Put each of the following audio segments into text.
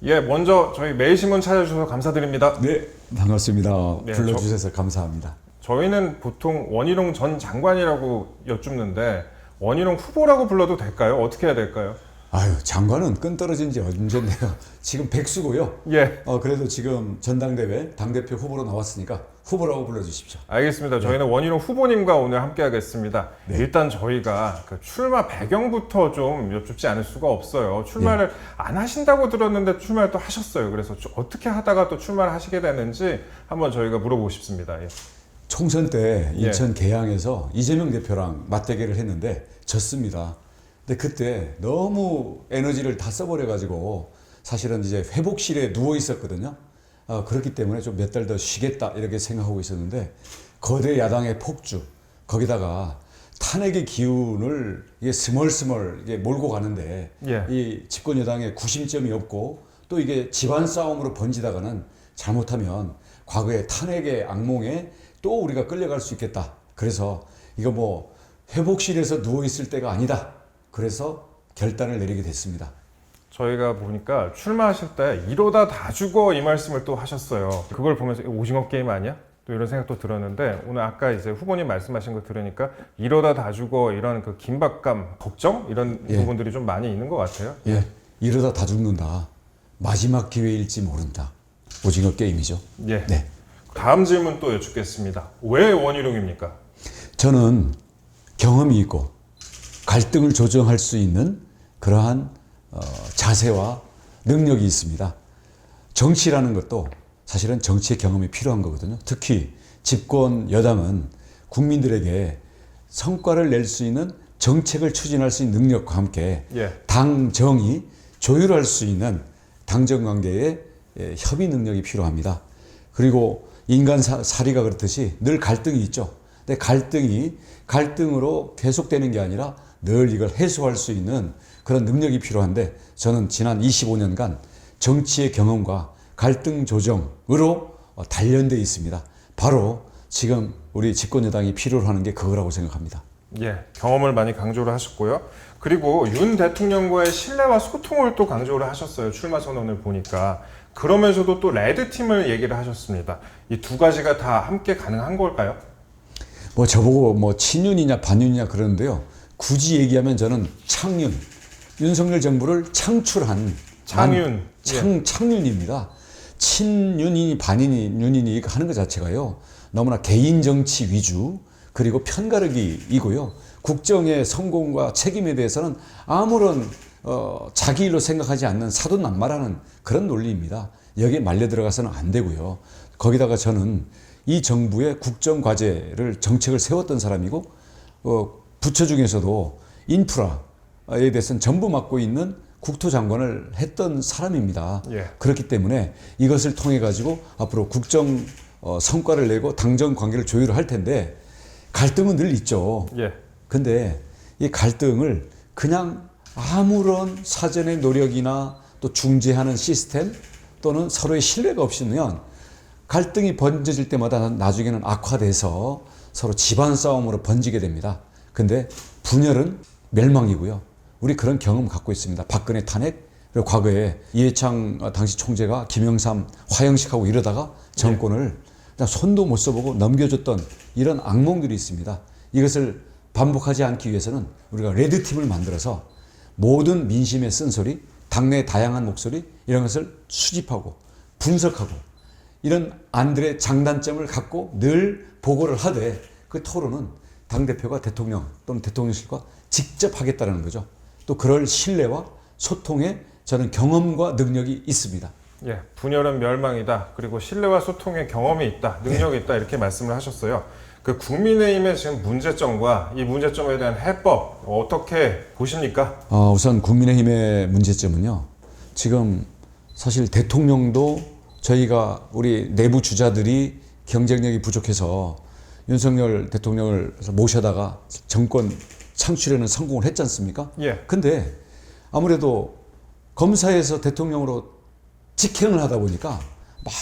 예, 먼저 저희 매일신문 찾아주셔서 감사드립니다. 네, 반갑습니다. 네, 불러주셔서 감사합니다. 저희는 보통 원희룡 전 장관이라고 여쭙는데 원희룡 후보라고 불러도 될까요? 어떻게 해야 될까요? 아유, 장관은 끈 떨어진 지 언젠데요. 지금 백수고요. 예, 그래도 지금 전당대회 당대표 후보로 나왔으니까 후보라고 불러주십시오. 알겠습니다. 저희는 원희룡 후보님과 오늘 함께 하겠습니다. 네. 일단 저희가 그 출마 배경부터 좀 여쭙지 않을 수가 없어요. 출마를 안 하신다고 들었는데 출마를 또 하셨어요. 그래서 어떻게 하다가 또 출마를 하시게 됐는지 한번 저희가 물어보고 싶습니다. 예. 총선 때 예. 인천 계양에서 이재명 대표랑 맞대결을 했는데 졌습니다. 근데 그때 너무 에너지를 다 써버려가지고 사실은 이제 회복실에 누워 있었거든요. 그렇기 때문에 좀 몇 달 더 쉬겠다 이렇게 생각하고 있었는데 거대 야당의 폭주 거기다가 탄핵의 기운을 이게 스멀스멀 이게 몰고 가는데 예. 이 집권 여당의 구심점이 없고 또 이게 집안 싸움으로 번지다가는 잘못하면 과거의 탄핵의 악몽에 또 우리가 끌려갈 수 있겠다. 그래서 이거 뭐 회복실에서 누워 있을 때가 아니다. 그래서 결단을 내리게 됐습니다. 저희가 보니까 출마하실 때 이러다 다 죽어 이 말씀을 또 하셨어요. 그걸 보면서 이거 오징어 게임 아니야? 또 이런 생각도 들었는데 오늘 아까 이제 후보님 말씀하신 거 들으니까 이러다 다 죽어 이런 그 긴박감, 걱정 이런 예. 부분들이 좀 많이 있는 것 같아요. 예, 이러다 다 죽는다. 마지막 기회일지 모른다. 오징어 게임이죠. 예. 네. 다음 질문 또 여쭙겠습니다. 왜 원희룡입니까? 저는 경험이 있고 갈등을 조정할 수 있는 그러한 자세와 능력이 있습니다. 정치라는 것도 사실은 정치의 경험이 필요한 거거든요. 특히 집권 여당은 국민들에게 성과를 낼 수 있는 정책을 추진할 수 있는 능력과 함께 예. 당정이 조율할 수 있는 당정관계의 협의 능력이 필요합니다. 그리고 인간 사리가 그렇듯이 늘 갈등이 있죠. 근데 갈등이 갈등으로 계속되는 게 아니라 늘 이걸 해소할 수 있는 그런 능력이 필요한데 저는 지난 25년간 정치의 경험과 갈등 조정으로 단련되어 있습니다. 바로 지금 우리 집권 여당이 필요로 하는 게 그거라고 생각합니다. 예, 경험을 많이 강조를 하셨고요. 그리고 윤 대통령과의 신뢰와 소통을 또 강조를 하셨어요. 출마 선언을 보니까. 그러면서도 또 레드팀을 얘기를 하셨습니다. 이 두 가지가 다 함께 가능한 걸까요? 뭐 저보고 뭐 친윤이냐 반윤이냐 그러는데요. 굳이 얘기하면 저는 창윤, 윤석열 정부를 창출한 창윤. 창윤입니다. 친윤이니 반윤이니 하는 것 자체가요. 너무나 개인 정치 위주 그리고 편가르기이고요. 국정의 성공과 책임에 대해서는 아무런 자기 일로 생각하지 않는 사돈남마라는 그런 논리입니다. 여기에 말려 들어가서는 안 되고요. 거기다가 저는 이 정부의 국정과제를 정책을 세웠던 사람이고 부처 중에서도 인프라에 대해서는 전부 맡고 있는 국토장관을 했던 사람입니다. 예. 그렇기 때문에 이것을 통해 가지고 앞으로 국정 성과를 내고 당정 관계를 조율할 텐데 갈등은 늘 있죠. 예. 근데 이 갈등을 그냥 아무런 사전의 노력이나 또 중재하는 시스템 또는 서로의 신뢰가 없으면 갈등이 번져질 때마다 나중에는 악화돼서 서로 집안 싸움으로 번지게 됩니다. 근데 분열은 멸망이고요. 우리 그런 경험 갖고 있습니다. 박근혜 탄핵, 그리고 과거에 이해창 당시 총재가 김영삼 화형식하고 이러다가 정권을 그냥 손도 못 써보고 넘겨줬던 이런 악몽들이 있습니다. 이것을 반복하지 않기 위해서는 우리가 레드팀을 만들어서 모든 민심의 쓴소리, 당내 다양한 목소리 이런 것을 수집하고 분석하고 이런 안들의 장단점을 갖고 늘 보고를 하되 그 토론은 당대표가 대통령 또는 대통령실과 직접 하겠다는 거죠. 또 그럴 신뢰와 소통에 저는 경험과 능력이 있습니다. 예, 분열은 멸망이다. 그리고 신뢰와 소통의 경험이 있다, 능력이 있다 이렇게 말씀을 하셨어요. 그 국민의힘의 지금 문제점과 이 문제점에 대한 해법 어떻게 보십니까? 우선 국민의힘의 문제점은요. 지금 사실 대통령도 저희가 우리 내부 주자들이 경쟁력이 부족해서 윤석열 대통령을 모셔다가 정권 창출에는 성공을 했지 않습니까? 예. 근데 아무래도 검사에서 대통령으로 직행을 하다 보니까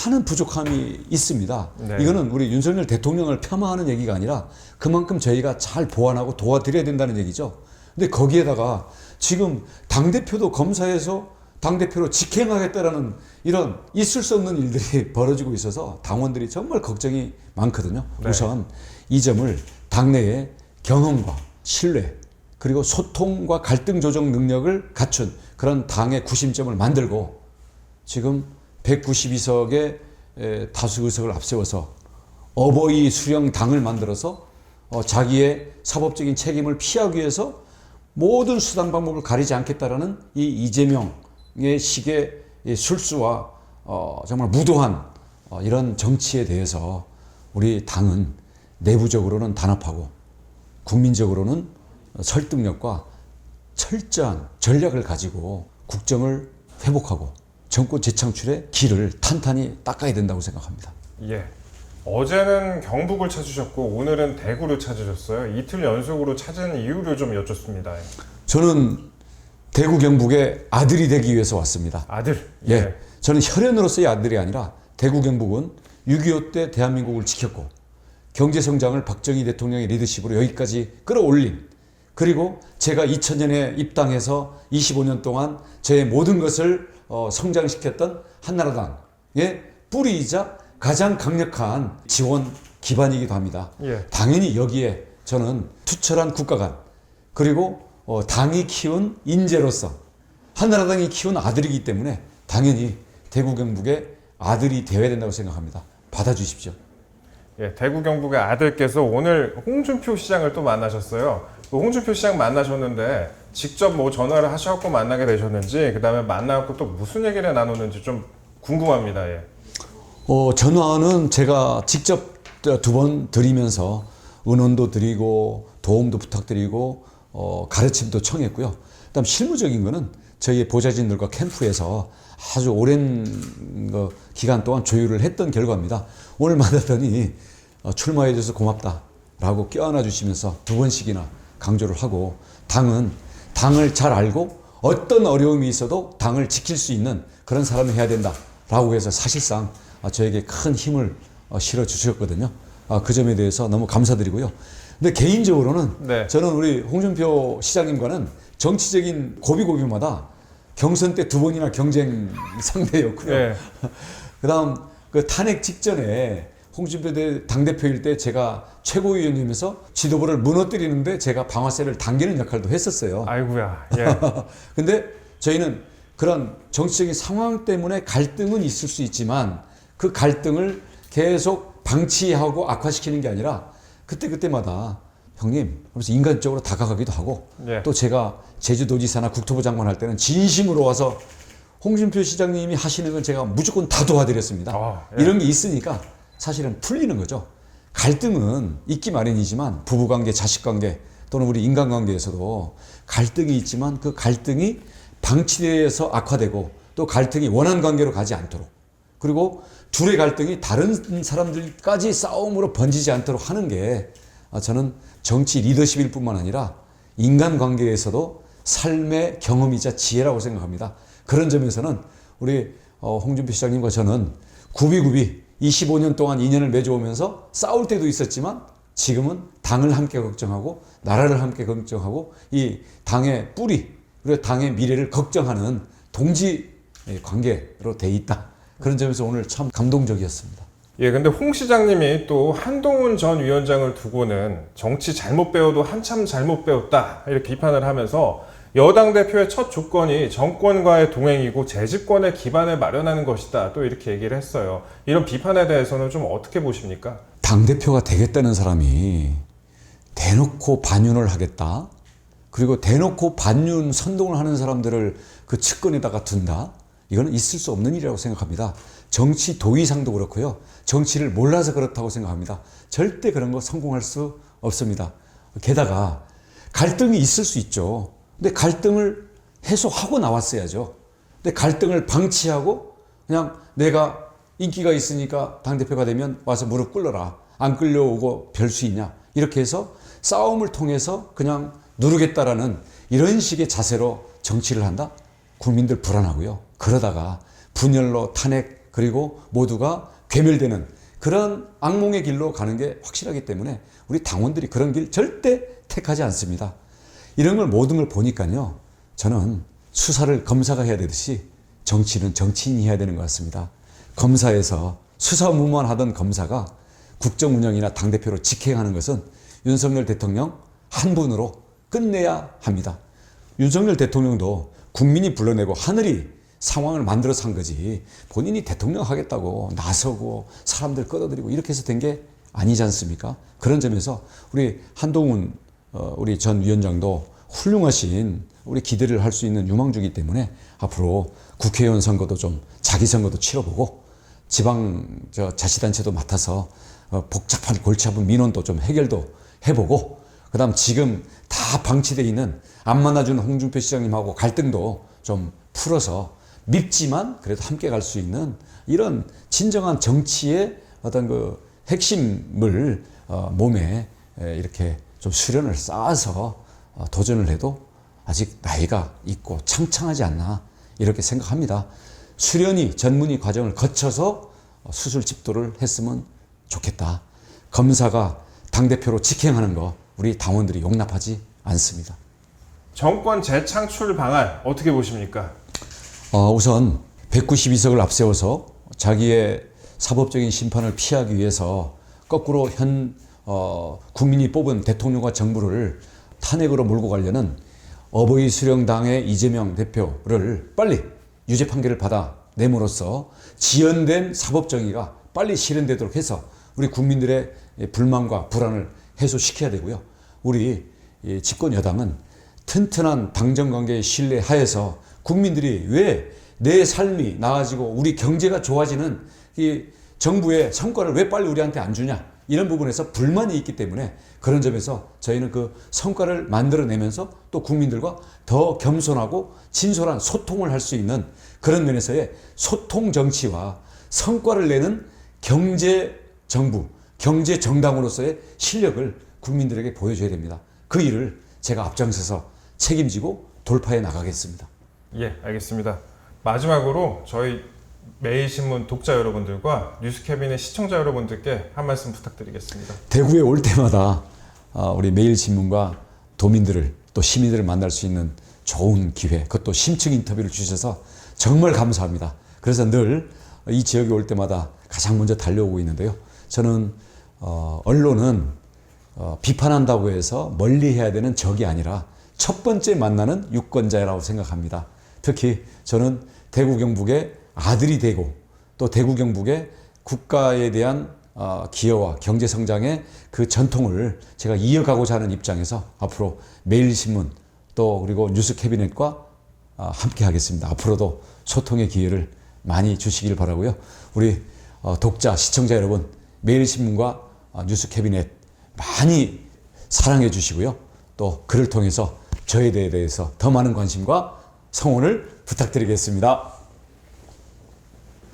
많은 부족함이 있습니다. 네. 이거는 우리 윤석열 대통령을 폄하하는 얘기가 아니라 그만큼 저희가 잘 보완하고 도와드려야 된다는 얘기죠. 근데 거기에다가 지금 당대표도 검사에서 당대표로 직행하겠다라는 이런 있을 수 없는 일들이 벌어지고 있어서 당원들이 정말 걱정이 많거든요. 네. 우선 이 점을 당내의 경험과 신뢰 그리고 소통과 갈등 조정 능력을 갖춘 그런 당의 구심점을 만들고 지금 192석의 다수 의석을 앞세워서 어버이 수령 당을 만들어서 자기의 사법적인 책임을 피하기 위해서 모든 수단 방법을 가리지 않겠다라는 이 이재명의 식의 이 술수와 정말 무도한 이런 정치에 대해서 우리 당은 내부적으로는 단합하고 국민적으로는 설득력과 철저한 전략을 가지고 국정을 회복하고 정권 재창출의 길을 탄탄히 닦아야 된다고 생각합니다. 예. 어제는 경북을 찾으셨고 오늘은 대구를 찾으셨어요. 이틀 연속으로 찾은 이유를 좀 여쭙습니다. 저는 대구 경북의 아들이 되기 위해서 왔습니다. 아들. 예. 저는 혈연으로서의 아들이 아니라 대구 경북은 6.25 때 대한민국을 지켰고 경제성장을 박정희 대통령의 리더십으로 여기까지 끌어올린 그리고 제가 2000년에 입당해서 25년 동안 제 모든 것을 성장시켰던 한나라당의 뿌리이자 가장 강력한 지원 기반이기도 합니다. 예. 당연히 여기에 저는 투철한 국가관 그리고 당이 키운 인재로서 한나라당이 키운 아들이기 때문에 당연히 대구 경북의 아들이 되어야 된다고 생각합니다. 받아주십시오. 예, 대구 경북의 아들께서 오늘 홍준표 시장을 또 만나셨어요. 그 홍준표 시장 만나셨는데 직접 뭐 전화를 하셔갖고 만나게 되셨는지 그 다음에 만나갖고 또 무슨 얘기를 나누는지 좀 궁금합니다. 예. 전화는 제가 직접 2번 드리면서 은원도 드리고 도움도 부탁드리고 가르침도 청했고요. 그다음 실무적인 거는 저희 보좌진들과 캠프에서 아주 오랜 기간 동안 조율을 했던 결과입니다. 오늘 만났더니 출마해 줘서 고맙다라고 껴안아 주시면서 2번씩이나 강조를 하고 당은 당을 잘 알고 어떤 어려움이 있어도 당을 지킬 수 있는 그런 사람을 해야 된다라고 해서 사실상 저에게 큰 힘을 실어 주셨거든요. 그 점에 대해서 너무 감사드리고요. 근데 개인적으로는 네. 저는 우리 홍준표 시장님과는 정치적인 고비고비마다 경선 때 2번이나 경쟁 상대였고요. 예. 그다음 그 탄핵 직전에 홍준표 당대표일 때 제가 최고위원이면서 지도부를 무너뜨리는데 제가 방아쇠를 당기는 역할도 했었어요. 아이고야. 예. 근데 저희는 그런 정치적인 상황 때문에 갈등은 있을 수 있지만 그 갈등을 계속 방치하고 악화시키는 게 아니라 그때마다 형님 하면서 인간적으로 다가가기도 하고 예. 또 제가 제주도지사나 국토부 장관 할 때는 진심으로 와서 홍준표 시장님이 하시는 건 제가 무조건 다 도와드렸습니다. 예. 이런 게 있으니까 사실은 풀리는 거죠. 갈등은 있기 마련이지만 부부관계, 자식관계 또는 우리 인간관계에서도 갈등이 있지만 그 갈등이 방치되어서 악화되고 또 갈등이 원한 관계로 가지 않도록 그리고 둘의 갈등이 다른 사람들까지 싸움으로 번지지 않도록 하는 게 저는 정치 리더십일 뿐만 아니라 인간관계에서도 삶의 경험이자 지혜라고 생각합니다. 그런 점에서는 우리 홍준표 시장님과 저는 굽이굽이 25년 동안 인연을 맺어오면서 싸울 때도 있었지만 지금은 당을 함께 걱정하고 나라를 함께 걱정하고 이 당의 뿌리 그리고 당의 미래를 걱정하는 동지 관계로 돼 있다. 그런 점에서 오늘 참 감동적이었습니다. 예, 근데 홍 시장님이 또 한동훈 전 위원장을 두고는 정치 잘못 배워도 한참 잘못 배웠다 이렇게 비판을 하면서 여당 대표의 첫 조건이 정권과의 동행이고 재집권의 기반을 마련하는 것이다 또 이렇게 얘기를 했어요. 이런 비판에 대해서는 좀 어떻게 보십니까? 당대표가 되겠다는 사람이 대놓고 반윤을 하겠다 그리고 대놓고 반윤 선동을 하는 사람들을 그 측근에다가 둔다 이거는 있을 수 없는 일이라고 생각합니다. 정치 도의상도 그렇고요. 정치를 몰라서 그렇다고 생각합니다. 절대 그런 거 성공할 수 없습니다. 게다가 갈등이 있을 수 있죠. 근데 갈등을 해소하고 나왔어야죠. 근데 갈등을 방치하고 그냥 내가 인기가 있으니까 당대표가 되면 와서 무릎 꿇어라. 안 끌려오고 별 수 있냐. 이렇게 해서 싸움을 통해서 그냥 누르겠다라는 이런 식의 자세로 정치를 한다? 국민들 불안하고요. 그러다가 분열로 탄핵 그리고 모두가 괴멸되는 그런 악몽의 길로 가는 게 확실하기 때문에 우리 당원들이 그런 길 절대 택하지 않습니다. 이런 걸 모든 걸 보니까요. 저는 수사를 검사가 해야 되듯이 정치는 정치인이 해야 되는 것 같습니다. 검사에서 수사무만하던 검사가 국정 운영이나 당대표로 직행하는 것은 윤석열 대통령 한 분으로 끝내야 합니다. 윤석열 대통령도 국민이 불러내고 하늘이 상황을 만들어서 한 거지 본인이 대통령 하겠다고 나서고 사람들 끌어들이고 이렇게 해서 된 게 아니지 않습니까? 그런 점에서 우리 한동훈 우리 전 위원장도 훌륭하신 우리 기대를 할 수 있는 유망주이기 때문에 앞으로 국회의원 선거도 좀 자기 선거도 치러보고 지방 자치단체도 맡아서 복잡한 골치 아픈 민원도 좀 해결도 해보고 그다음 지금 다 방치되어 있는 안 만나준 홍준표 시장님하고 갈등도 좀 풀어서 밉지만 그래도 함께 갈 수 있는 이런 진정한 정치의 어떤 그 핵심을 몸에 이렇게 좀 수련을 쌓아서 도전을 해도 아직 나이가 있고 창창하지 않나 이렇게 생각합니다. 수련이 전문의 과정을 거쳐서 수술 집도를 했으면 좋겠다. 검사가 당대표로 직행하는 거 우리 당원들이 용납하지 않습니다. 정권 재창출 방안 어떻게 보십니까? 우선 192석을 앞세워서 자기의 사법적인 심판을 피하기 위해서 거꾸로 국민이 뽑은 대통령과 정부를 탄핵으로 몰고 가려는 어버이 수령당의 이재명 대표를 빨리 유죄 판결을 받아 내므로써 지연된 사법정의가 빨리 실현되도록 해서 우리 국민들의 불만과 불안을 해소시켜야 되고요. 우리 집권 여당은 튼튼한 당정관계의 신뢰 하에서 국민들이 왜 내 삶이 나아지고 우리 경제가 좋아지는 이 정부의 성과를 왜 빨리 우리한테 안 주냐 이런 부분에서 불만이 있기 때문에 그런 점에서 저희는 그 성과를 만들어내면서 또 국민들과 더 겸손하고 진솔한 소통을 할 수 있는 그런 면에서의 소통 정치와 성과를 내는 경제 정부, 경제 정당으로서의 실력을 국민들에게 보여줘야 됩니다. 그 일을 제가 앞장서서 책임지고 돌파해 나가겠습니다. 예, 알겠습니다. 마지막으로 저희 매일신문 독자 여러분들과 뉴스캐비넷 시청자 여러분들께 한 말씀 부탁드리겠습니다. 대구에 올 때마다 우리 매일신문과 도민들을 또 시민들을 만날 수 있는 좋은 기회, 그것도 심층 인터뷰를 주셔서 정말 감사합니다. 그래서 늘 이 지역에 올 때마다 가장 먼저 달려오고 있는데요. 저는 언론은 비판한다고 해서 멀리해야 되는 적이 아니라 첫 번째 만나는 유권자라고 생각합니다. 특히 저는 대구 경북의 아들이 되고 또 대구 경북의 국가에 대한 기여와 경제 성장의 그 전통을 제가 이어가고자 하는 입장에서 앞으로 매일신문 또 그리고 뉴스캐비넷과 함께 하겠습니다. 앞으로도 소통의 기회를 많이 주시길 바라고요. 우리 독자, 시청자 여러분 매일신문과 뉴스캐비넷 많이 사랑해 주시고요. 또 그를 통해서 저에 대해서 더 많은 관심과 성원을 부탁드리겠습니다.